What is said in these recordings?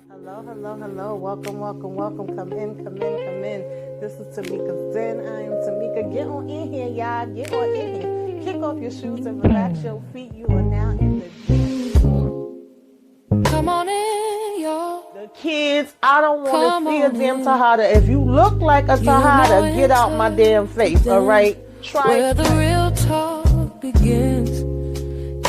Hello, hello, hello. Welcome, welcome, welcome. Come in, come in, come in. This is Tamika's Den. I am Tamika. Get on in here, y'all. Get on in here. Kick off your shoes and relax your feet. You are now in the den. Come on in, y'all. The kids, I don't want to see a damn Tahada. If you look like a Tahada, get out my damn face, all right? Try where the real talk begins.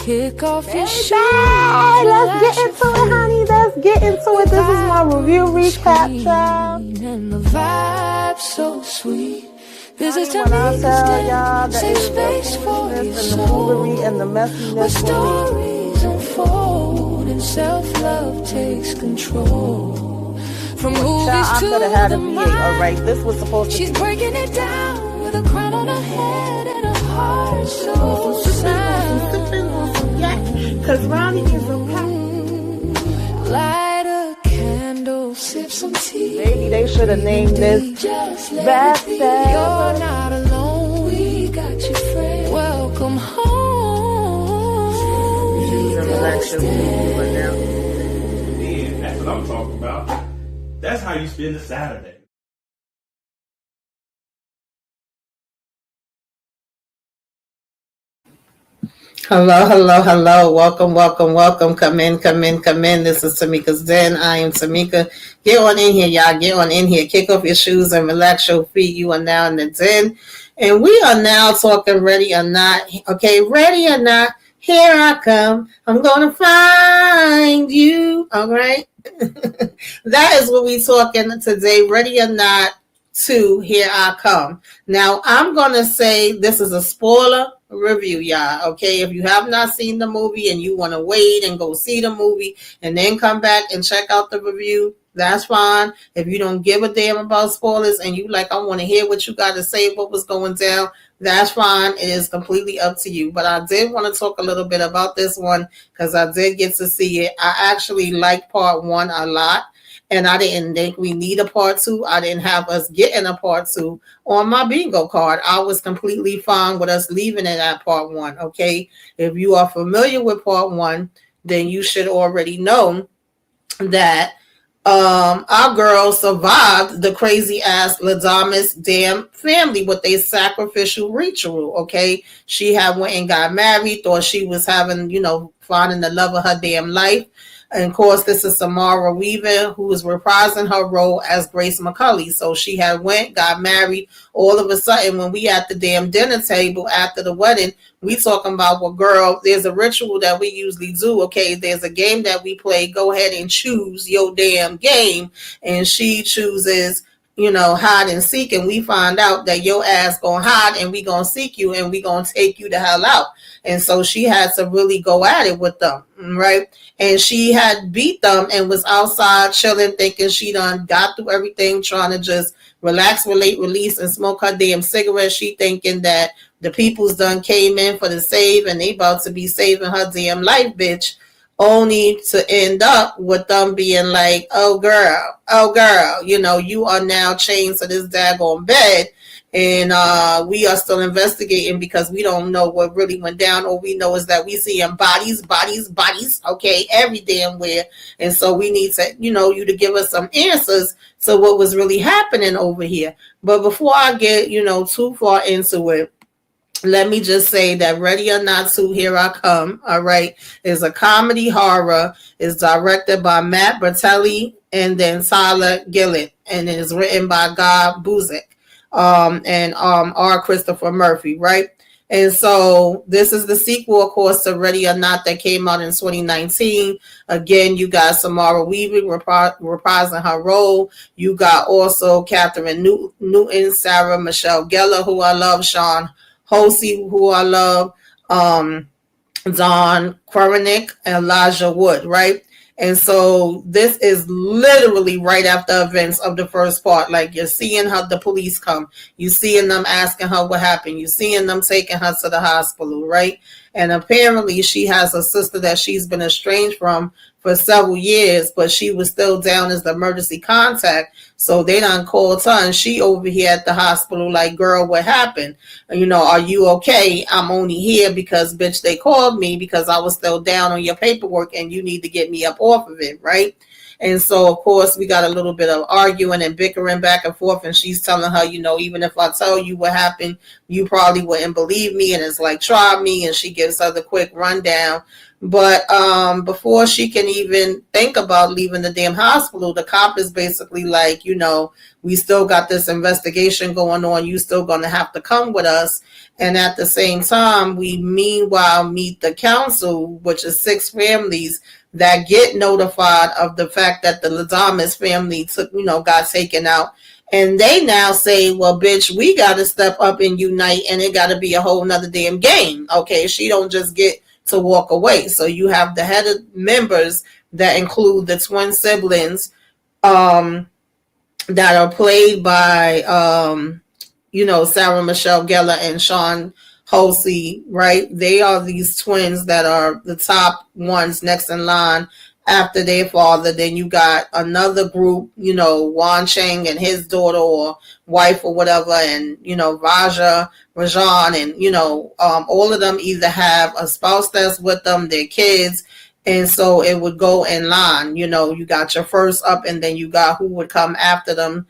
Kick off your shoes. Let's get into it, honey. Let's get into it. This is my review recap, child. And the vibe so sweet. This is When I tell y'all that safe it's space the for your foolishness and the foolery soul. and the Where messiness for stories unfold and self-love takes control. From me. movies Child, to I'm gonna have the to be mind. alright. This was supposed to She's be. breaking it down with a crown on her head and a heart so sound. Cause Ronnie is a pop. Light a candle, sip some tea. Maybe they should have named this Just let Best it be. Dad. You're not alone, we got you, friend. Welcome home. Yeah, that's what I'm talking about. That's how you spend a Saturday. Hello, hello, hello. Welcome, welcome, welcome. Come in, come in, come in. This is Tamika's Den. I am Tamika. Get on in here, y'all. Get on in here. Kick off your shoes and relax your feet. You are now in the den. And we are now talking ready or not. Okay, ready or not, here I come. I'm going to find you. All right. That is what we talking today. Ready or not, to Here I Come. Now, I'm going to say this is a spoiler review, y'all. Okay, if you have not seen the movie and you want to wait and go see the movie and then come back and check out the review, that's fine. If you don't give a damn about spoilers and you like, I want to hear what you got to say, what was going down, that's fine. It is completely up to you. But I did want to talk a little bit about this one because I did get to see it. I actually like part one a lot. And I didn't think we need a part two. I didn't have us getting a part two on my bingo card. I was completely fine with us leaving it at part one. Okay. If you are familiar with part one, then you should already know that our girl survived the crazy ass Ladamus damn family with a sacrificial ritual. Okay. She had went and got married, thought she was having, finding the love of her damn life. And of course, this is Samara Weaving, who is reprising her role as Grace McCulley. So she had went, got married. All of a sudden, when we at the damn dinner table after the wedding, we talking about, well, girl, there's a ritual that we usually do. Okay, there's a game that we play. Go ahead and choose your damn game. And she chooses, hide and seek. And we find out that your ass gonna hide and we gonna seek you and we gonna take you the hell out. And so she had to really go at it with them, right? And she had beat them and was outside chilling, thinking she done got through everything, trying to just relax, relate, release, and smoke her damn cigarette. She thinking that the people's done came in for the save and they about to be saving her damn life, bitch. Only to end up with them being like, oh girl, you are now chained to this daggone bed. And we are still investigating because we don't know what really went down. All we know is that we seeing bodies, okay, every damn where. And so we need to, you to give us some answers to what was really happening over here. But before I get, too far into it, let me just say that Ready or Not to Here I Come, all right, is a comedy horror. It's directed by Matt Bertelli and then Tyler Gillett, and it is written by Guy Busick and R. Christopher Murphy, right? And so this is the sequel, of course, to Ready or Not that came out in 2019. Again, you got Samara Weaving reprising her role. You got also Catherine Newton, Sarah Michelle Gellar, who I love, Sean Hosey, who I love, Don Quaranick, and Elijah Wood, right? And so this is literally right after events of the first part. Like you're seeing how the police come. You're seeing them asking her what happened. You're seeing them taking her to the hospital, right? And apparently she has a sister that she's been estranged from for several years, but she was still down as the emergency contact. So they done called her and she over here at the hospital like, girl, what happened? Are you okay? I'm only here because, bitch, they called me because I was still down on your paperwork and you need to get me up off of it, right? And so, of course, we got a little bit of arguing and bickering back and forth. And she's telling her, even if I tell you what happened, you probably wouldn't believe me. And it's like, try me. And she gives her the quick rundown. But before she can even think about leaving the damn hospital, the cop is basically like, we still got this investigation going on. You still going to have to come with us. And at the same time, we meanwhile meet the council, which is 6 families that get notified of the fact that the Ladamas family got taken out. And they now say, well, bitch, we got to step up and unite, and it got to be a whole nother damn game. Okay, she don't just get to walk away. So you have the head of members that include the twin siblings that are played by, Sarah Michelle Gellar and Sean Halsey, right? They are these twins that are the top ones next in line after their father. Then you got another group, Wan Cheng and his daughter or wife or whatever, and Rajan, and all of them either have a spouse that's with them, their kids, and so it would go in line. You got your first up, and then you got who would come after them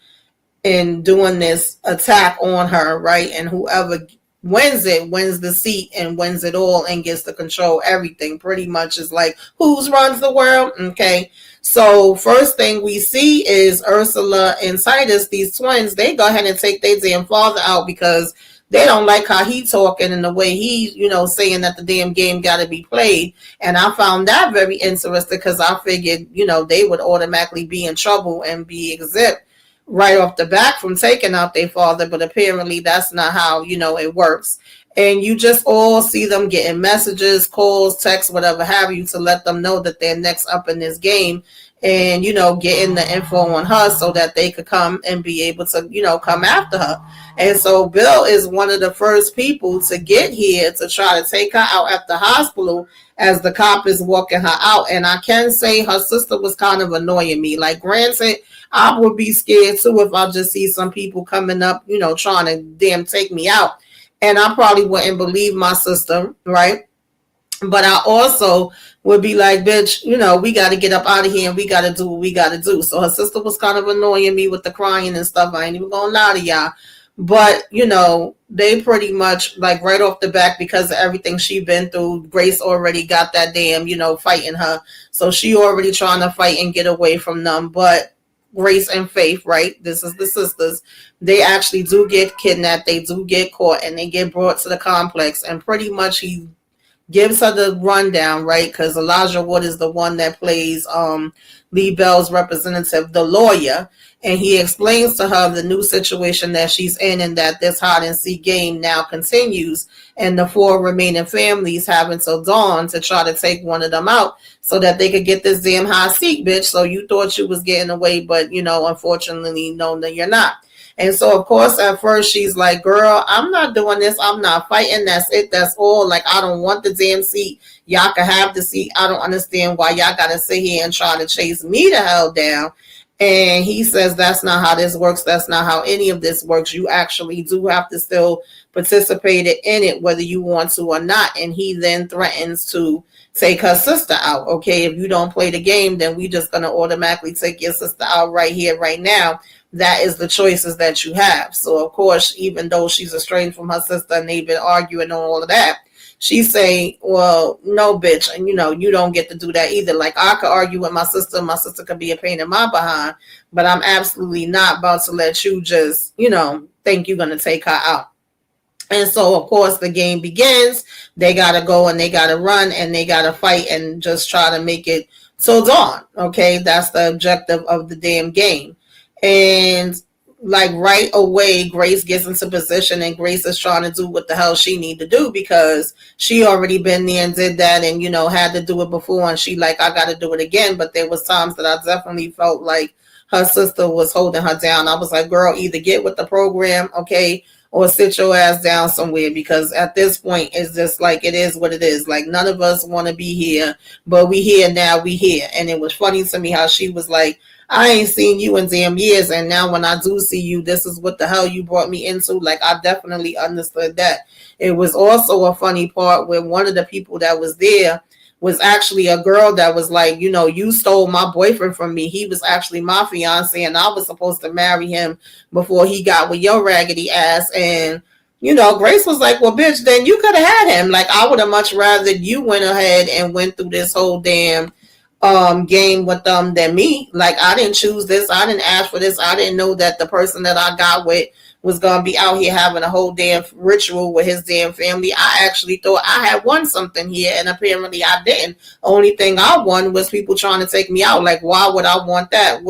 in doing this attack on her, right? And whoever wins the seat and wins it all and gets to control everything. Pretty much is like, who runs the world? Okay. So first thing we see is Ursula and Titus, these twins, they go ahead and take their damn father out because they don't like how he talking and the way he, saying that the damn game got to be played. And I found that very interesting because I figured, they would automatically be in trouble and be exempt right off the back from taking out their father, but apparently that's not how it works. And you just all see them getting messages, calls, texts, whatever have you, to let them know that they're next up in this game, and getting the info on her so that they could come and be able to come after her. And so Bill is one of the first people to get here to try to take her out at the hospital as the cop is walking her out. And I can say her sister was kind of annoying me. Like, granted, I would be scared too if I just see some people coming up, trying to damn take me out. And I probably wouldn't believe my sister, right? But I also would be like, bitch, we got to get up out of here and we got to do what we got to do. So her sister was kind of annoying me with the crying and stuff. I ain't even gonna lie to y'all. But, they pretty much, like, right off the back, because of everything she been through, Grace already got that damn, fighting her. So she already trying to fight and get away from them. But Grace and Faith, right? This is the sisters. They actually do get kidnapped. They do get caught and they get brought to the complex. And pretty much he gives her the rundown, right? Because Elijah Wood is the one that plays Lee Bell's representative, the lawyer. And he explains to her the new situation that she's in and that this hide and seek game now continues. And the 4 remaining families have until dawn to try to take one of them out so that they could get this damn high seat, bitch. So you thought you was getting away, but, unfortunately, no, you're not. And so, of course, at first she's like, girl, I'm not doing this. I'm not fighting. That's it. That's all. Like, I don't want the damn seat. Y'all can have the seat. I don't understand why y'all got to sit here and try to chase me the hell down. And he says that's not how this works. That's not how any of this works. You actually do have to still participate in it, whether you want to or not. And he then threatens to take her sister out. Okay, if you don't play the game, then we just going to automatically take your sister out right here, right now. That is the choices that you have. So, of course, even though she's estranged from her sister and they've been arguing on all of that, she say, well, no, bitch, and you don't get to do that either. Like, I could argue with my sister could be a pain in my behind, but I'm absolutely not about to let you just, think you're going to take her out. And so, of course, the game begins. They got to go and they got to run and they got to fight and just try to make it till dawn. Okay, that's the objective of the damn game. And like right away, Grace gets into position and Grace is trying to do what the hell she need to do because she already been there and did that and, had to do it before. And she like, I got to do it again. But there was times that I definitely felt like her sister was holding her down. I was like, girl, either get with the program, okay, or sit your ass down somewhere, because at this point it's just like it is what it is. Like none of us want to be here, but we here now, we here. And it was funny to me how she was like, I ain't seen you in damn years, and now when I do see you, this is what the hell you brought me into. Like I definitely understood that. It was also a funny part where one of the people that was there was actually a girl that was like, you stole my boyfriend from me. He was actually my fiance, and I was supposed to marry him before he got with your raggedy ass. And Grace was like, well, bitch, then you could have had him. Like I would have much rather you went ahead and went through this whole damn game with them than me. Like I didn't choose this, I didn't ask for this, I didn't know that the person that I got with was gonna be out here having a whole damn ritual with his damn family. I actually thought I had won something here, and apparently I didn't. Only thing I won was people trying to take me out. Like why would I want that?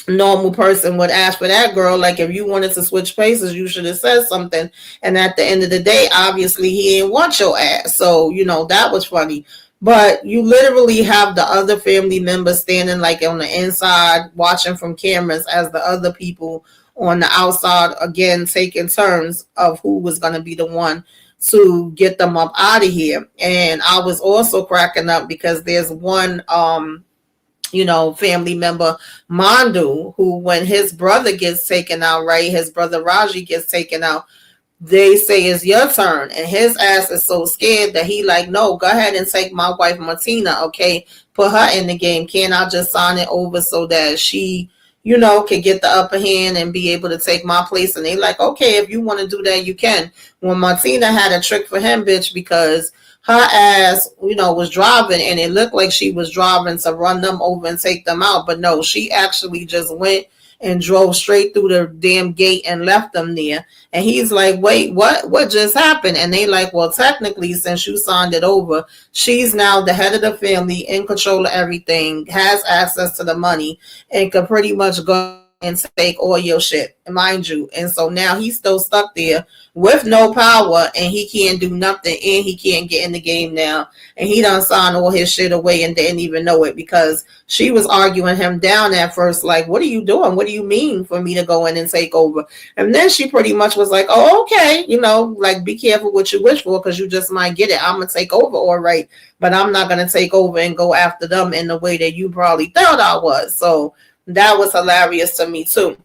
Normal person would ask for that, girl? Like if you wanted to switch places, you should have said something. And at the end of the day, obviously he didn't want your ass, so that was funny. But you literally have the other family members standing like on the inside watching from cameras as the other people on the outside again taking turns of who was going to be the one to get them up out of here. And I was also cracking up because there's one family member, Mandu, who when his brother gets taken out, right, his brother Raji gets taken out, they say it's your turn, and his ass is so scared that he like, no, go ahead and take my wife Martina, okay, put her in the game. Can't I just sign it over so that she can get the upper hand and be able to take my place? And they like, okay, if you want to do that, you can. When Martina had a trick for him, bitch, because her ass was driving, and it looked like she was driving to run them over and take them out, but no, she actually just went and drove straight through the damn gate and left them there. And he's like, wait, what just happened? And they like, well, technically, since you signed it over, she's now the head of the family, in control of everything, has access to the money, and can pretty much go and take all your shit, mind you. And so now he's still stuck there with no power, and he can't do nothing, and he can't get in the game now. And he done signed all his shit away and didn't even know it, because she was arguing him down at first, like, what are you doing? What do you mean for me to go in and take over? And then she pretty much was like, oh, okay, like, be careful what you wish for, because you just might get it. I'm gonna take over, all right, but I'm not gonna take over and go after them in the way that you probably thought I was. So that was hilarious to me too.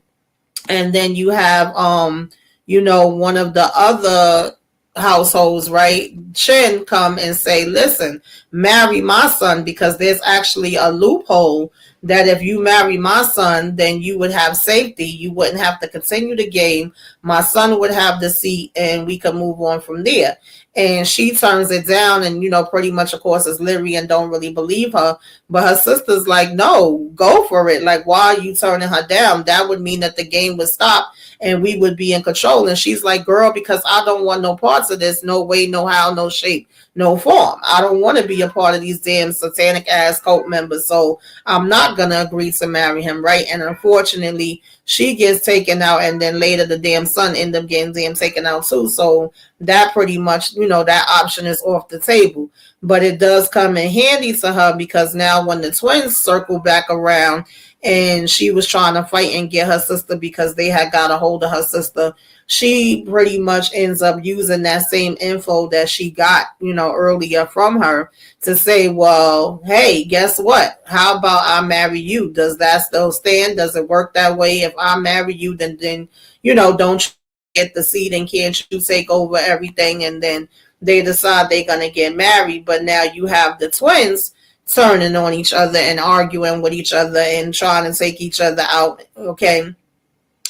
And then you have one of the other households, right, Chin, come and say, listen, marry my son, because there's actually a loophole that if you marry my son, then you would have safety. You wouldn't have to continue the game. My son would have the seat, and we could move on from there. And she turns it down, and pretty much, of course, is leery and don't really believe her. But her sister's like, no, go for it. Like, why are you turning her down? That would mean that the game would stop and we would be in control. And she's like, girl, because I don't want no parts of this. No way, no how, no shape, no form. I don't want to be a part of these damn satanic ass cult members. So I'm not going to agree to marry him, right? And unfortunately, she gets taken out, and then later the damn son end up getting damn taken out too. So that pretty much, that option is off the table. But it does come in handy to her, because now when the twins circle back around and she was trying to fight and get her sister because they had got a hold of her sister, she pretty much ends up using that same info that she got, earlier from her to say, well, hey, guess what? How about I marry you? Does that still stand? Does it work that way? If I marry you, then don't you get the seat, and can't you take over everything? And then they decide they're going to get married. But now you have the twins turning on each other and arguing with each other and trying to take each other out. Okay.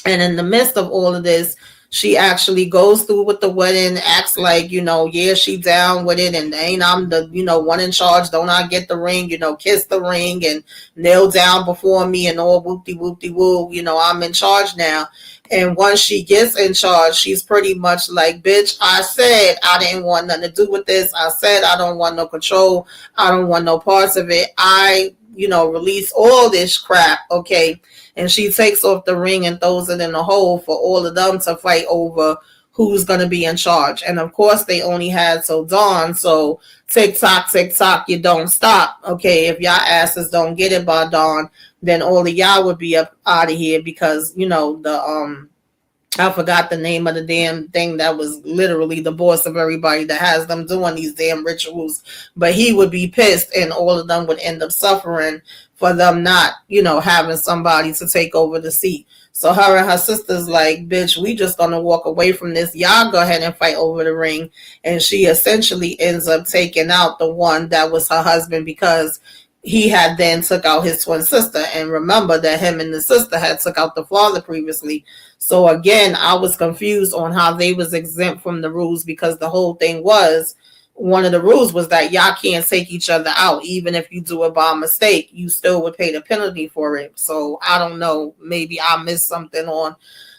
And in the midst of all of this, she actually goes through with the wedding, acts like, yeah, she down with it, and ain't I'm the, one in charge, don't I get the ring, kiss the ring and kneel down before me and all whoop-de-woo, I'm in charge now. And once she gets in charge, she's pretty much like, bitch, I said I didn't want nothing to do with this. I said I don't want no control. I don't want no parts of it. I, release all this crap, okay? And she takes off the ring and throws it in the hole for all of them to fight over who's going to be in charge. And of course, they only had till dawn. So tick tock, you don't stop. Okay, if y'all asses don't get it by dawn, then all of y'all would be up out of here, because, I forgot the name of the damn thing that was literally the boss of everybody that has them doing these damn rituals. But he would be pissed, and all of them would end up suffering for them not, having somebody to take over the seat. So her and her sister's like, bitch, we just gonna walk away from this. Y'all go ahead and fight over the ring. And she essentially ends up taking out the one that was her husband, because he had then took out his twin sister. And remember that him and the sister had took out the father previously. So again, I was confused on how they was exempt from the rules, because the whole thing was, one of the rules was that y'all can't take each other out. Even if you do it by mistake, you still would pay the penalty for it. So I don't know, maybe I missed something on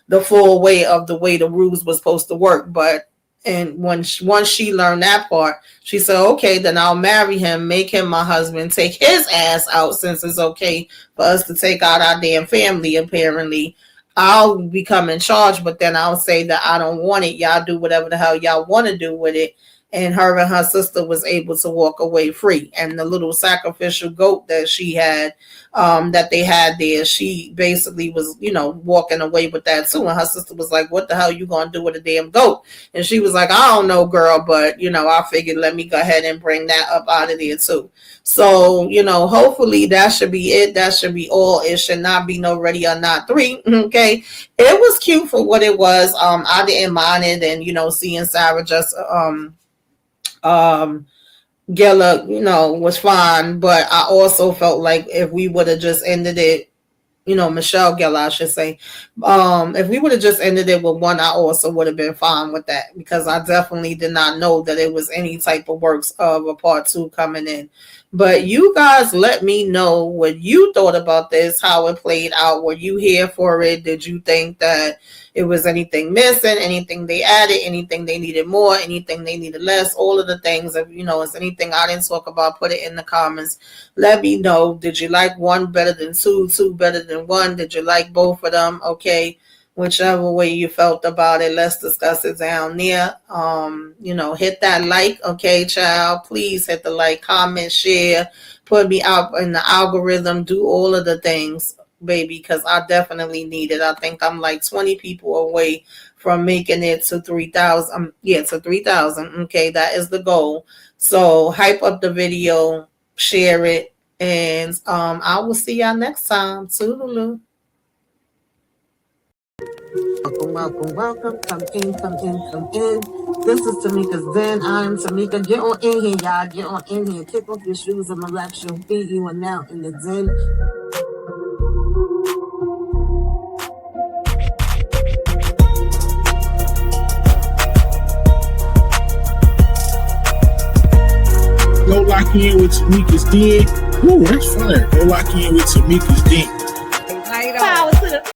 the full way of the way the rules was supposed to work. But and once she learned that part, she said, okay, then I'll marry him, make him my husband, take his ass out, since it's okay for us to take out our damn family, apparently. I'll become in charge, but then I'll say that I don't want it. Y'all do whatever the hell y'all want to do with it. And her sister was able to walk away free. And the little sacrificial goat that she had, that they had there, she basically was, walking away with that too. And her sister was like, what the hell you gonna do with a damn goat? And she was like, I don't know, girl, but, I figured let me go ahead and bring that up out of there too. So, hopefully that should be it. That should be all. It should not be no Ready or Not 3. Okay. It was cute for what it was. I didn't mind it. And, seeing Sarah just, Gilla, was fine, but I also felt like if we would have just ended it, Michelle Gilla, I should say, if we would have just ended it with one, I also would have been fine with that, because I definitely did not know that it was any type of works of a part 2 coming in. But you guys let me know what you thought about this, how it played out. Were you here for it? Did you think that it was anything missing, anything they added, anything they needed more, anything they needed less, all of the things? If is anything I didn't talk about, put it in the comments. Let me know. Did you like one better than two better than one? Did you like both of them? Okay, whichever way you felt about it, let's discuss it down there. Hit that like, okay, child. Please hit the like, comment, share, put me out in the algorithm, do all of the things, baby, because I definitely need it. I think I'm like 20 people away from making it to 3,000. To 3,000. Okay, that is the goal. So hype up the video, share it, and I will see y'all next time. Toodaloo. Welcome. Come in. This is Tamika's Den. I am Tamika. Get on in here, y'all. Get on in here. Kick off your shoes and relax your feet. You are now in the den. Go lock in with Tamika's Den. Ooh, that's fire. Go lock in with Tamika's Den.